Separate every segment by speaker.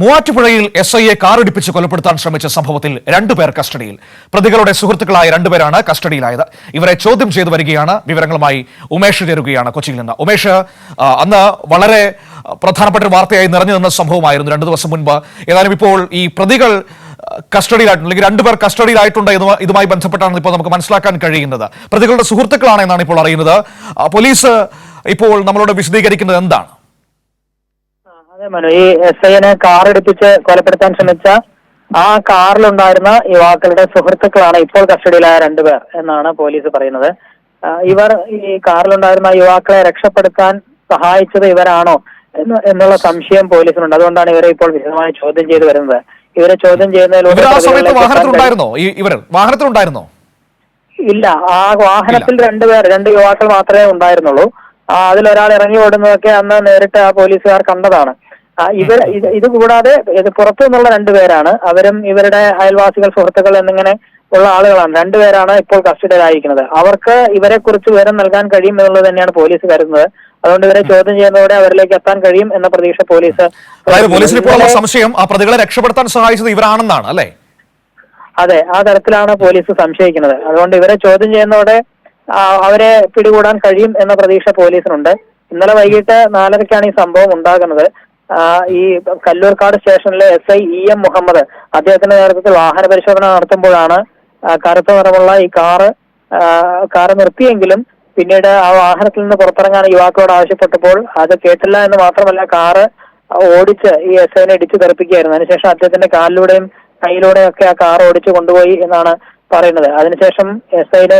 Speaker 1: മൂവാറ്റുപുഴയിൽ SIയെ കാറിടിപ്പിച്ച് കൊലപ്പെടുത്താൻ ശ്രമിച്ച സംഭവത്തിൽ രണ്ടുപേർ കസ്റ്റഡിയിൽ. പ്രതികളുടെ സുഹൃത്തുക്കളായ രണ്ടുപേരാണ് കസ്റ്റഡിയിലായത്. ഇവരെ ചോദ്യം ചെയ്തു വരികയാണ്. വിവരങ്ങളുമായി ഉമേഷ് ചേരുകയാണ് കൊച്ചിയിൽ നിന്ന്. ഉമേഷ്, അന്ന് വളരെ പ്രധാനപ്പെട്ട ഒരു വാർത്തയായി നിറഞ്ഞു നിന്ന സംഭവമായിരുന്നു 2 ദിവസം മുൻപ്. ഏതായാലും ഇപ്പോൾ ഈ പ്രതികൾ കസ്റ്റഡിയിലായിട്ടുണ്ട്, അല്ലെങ്കിൽ രണ്ടുപേർ കസ്റ്റഡിയിലായിട്ടുണ്ട്. ഇതുമായി ബന്ധപ്പെട്ടാണ് ഇപ്പോൾ നമുക്ക് മനസ്സിലാക്കാൻ കഴിയുന്നത്. പ്രതികളുടെ സുഹൃത്തുക്കളാണ് എന്നാണ് ഇപ്പോൾ അറിയുന്നത്. പോലീസ് ഇപ്പോൾ നമ്മളോട് വിശദീകരിക്കുന്നത് എന്താണ്?
Speaker 2: അതെ മനു, ഈ SIനെ കാറിടിപ്പിച്ച് കൊലപ്പെടുത്താൻ ശ്രമിച്ച ആ കാറിലുണ്ടായിരുന്ന യുവാക്കളുടെ സുഹൃത്തുക്കളാണ് ഇപ്പോൾ കസ്റ്റഡിയിലായ രണ്ടുപേർ എന്നാണ് പോലീസ് പറയുന്നത്. ഇവർ ഈ കാറിലുണ്ടായിരുന്ന യുവാക്കളെ രക്ഷപ്പെടുത്താൻ സഹായിച്ചത് ഇവരാണോ എന്നുള്ള സംശയം പോലീസിനുണ്ട്. അതുകൊണ്ടാണ് ഇവരെ ഇപ്പോൾ വിശദമായി ചോദ്യം ചെയ്തു വരുന്നത്. ഇവരെ ചോദ്യം ചെയ്യുന്നതിലൂടെ ഇല്ല, ആ വാഹനത്തിൽ രണ്ട് യുവാക്കൾ മാത്രമേ ഉണ്ടായിരുന്നുള്ളൂ. അതിലൊരാൾ ഇറങ്ങി ഓടുന്നതൊക്കെ അന്ന് നേരിട്ട് ആ പോലീസുകാർ കണ്ടതാണ്. ഇത് കൂടാതെ ഇത് പുറത്തു നിന്നുള്ള രണ്ടുപേരാണ്. അവരും ഇവരുടെ അയൽവാസികൾ, സുഹൃത്തുക്കൾ എന്നിങ്ങനെ ഉള്ള ആളുകളാണ്. രണ്ടുപേരാണ് ഇപ്പോൾ കസ്റ്റഡിയിലായിരിക്കുന്നത്. അവർക്ക് ഇവരെ കുറിച്ച് വിവരം നൽകാൻ കഴിയും എന്നുള്ളത് തന്നെയാണ് പോലീസ് കരുതുന്നത്. അതുകൊണ്ട് ഇവരെ ചോദ്യം ചെയ്യുന്നതോടെ അവരിലേക്ക് എത്താൻ കഴിയും എന്ന പ്രതീക്ഷ
Speaker 1: പോലീസിന് ഇപ്പോൾ സംശയം ആ പ്രതികളെ രക്ഷപ്പെടുത്താൻ സഹായിച്ചത് ഇവരാണെന്നാണ്, അല്ലേ?
Speaker 2: അതെ, ആ തരത്തിലാണ് പോലീസ് സംശയിക്കുന്നത്. അതുകൊണ്ട് ഇവരെ ചോദ്യം ചെയ്യുന്നതോടെ അവരെ പിടികൂടാൻ കഴിയും എന്ന പ്രതീക്ഷ പോലീസിനുണ്ട്. ഇന്നലെ വൈകിട്ട് 4:30ക്കാണ് ഈ സംഭവം ഉണ്ടാകുന്നത്. ഈ കല്ലൂർക്കാട് സ്റ്റേഷനിലെ SI EM മുഹമ്മദ് അദ്ദേഹത്തിന്റെ നേതൃത്വത്തിൽ വാഹന പരിശോധന നടത്തുമ്പോഴാണ് കറുത്ത നിറമുള്ള ഈ കാറ് നിർത്തിയെങ്കിലും പിന്നീട് ആ വാഹനത്തിൽ നിന്ന് പുറത്തിറങ്ങാൻ യുവാക്കളോട് ആവശ്യപ്പെട്ടപ്പോൾ അത് കേട്ടില്ല എന്ന് മാത്രമല്ല, കാറ് ഓടിച്ച് ഈ SIനെ ഇടിച്ചു തെറിപ്പിക്കുകയായിരുന്നു. അതിനുശേഷം അദ്ദേഹത്തിന്റെ കാലിലൂടെയും കയ്യിലൂടെയും ഒക്കെ ആ കാർ ഓടിച്ചു കൊണ്ടുപോയി എന്നാണ് പറയുന്നത്. അതിനുശേഷം SIനെ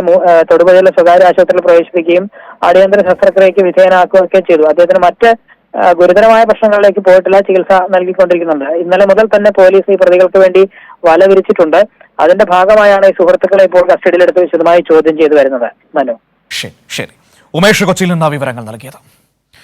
Speaker 2: തൊടുപുഴയിലെ സ്വകാര്യ ആശുപത്രിയിൽ പ്രവേശിപ്പിക്കുകയും അടിയന്തര ശസ്ത്രക്രിയയ്ക്ക് വിധേയനാക്കുകയൊക്കെ ചെയ്തു. അദ്ദേഹത്തിന് മറ്റ് ഗുരുതരമായ പ്രശ്നങ്ങളിലേക്ക് പോയിട്ടില്ല, ചികിത്സ നൽകിക്കൊണ്ടിരിക്കുന്നുണ്ട്. ഇന്നലെ മുതൽ തന്നെ പോലീസ് ഈ പ്രതികൾക്ക് വേണ്ടി വല വിരിച്ചിട്ടുണ്ട്. അതിന്റെ ഭാഗമായാണ് ഈ സുഹൃത്തുക്കളെ ഇപ്പോൾ കസ്റ്റഡിയിലെടുത്ത് വിശദമായി ചോദ്യം ചെയ്തു വരുന്നത്. മനു,
Speaker 1: ശരി. ഉമേഷ് കൊച്ചിയിൽ നിന്ന് വിവരങ്ങൾ നൽകിയത്.